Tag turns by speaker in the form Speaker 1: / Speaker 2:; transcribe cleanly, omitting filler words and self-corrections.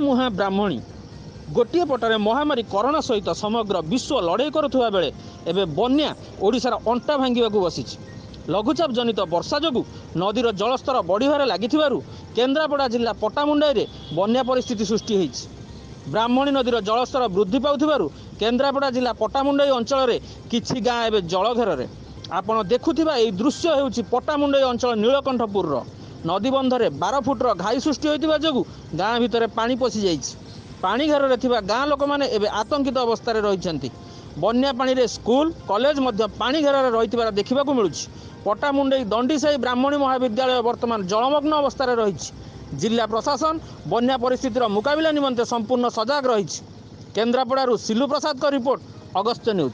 Speaker 1: मुहां ब्राह्मणी गोटे पटरे महामारी कोरोना सहित समग्र विश्व लड़ाई करुवा बेले एवं बन्या ओडिशार अंटा भांगा बसी लघुचाप जनित वर्षा जोगु नदीर जलस्तर बढ़िबार लागिथिबारु केन्द्रापड़ा जिला पट्टामुंडाई बन्या परिस्थिति सृष्टि होईछि। ब्राह्मणी नदीर जलस्तर वृद्धि पाउथिबारु केन्द्रापड़ा जिला पट्टामुंडाई अंचल किछि गाँ एवं जलघेर आपण देखुथिबा एई दृश्य हेउछि पट्टामुंडाई अंचल नीलकंठपुर नदीबंधरे 12 फुटर घाई सृष्टि होइतिबा जोगु गाँ भितर पानी पशि जाइछि। पानी घेर थिबा गाँ लोक माने एबे आतंकित अवस्था रहिछन्ति। बन्या पानी रे स्कूल कॉलेज मध्य पानी घेर रहितिबार देखिबाकू मिलुछि। पट्टामुंडाई दंडीसाही ब्राह्मणी महाविद्यालय वर्तमान जलमग्न अवस्था रहिछि। जिला प्रशासन बन्या परिस्थितिर मुकाबिला निमंते संपूर्ण सजग रहिछि। केन्द्रापड़ारू सिलु प्रसाद का रिपोर्ट, अगस्त्य न्यूज।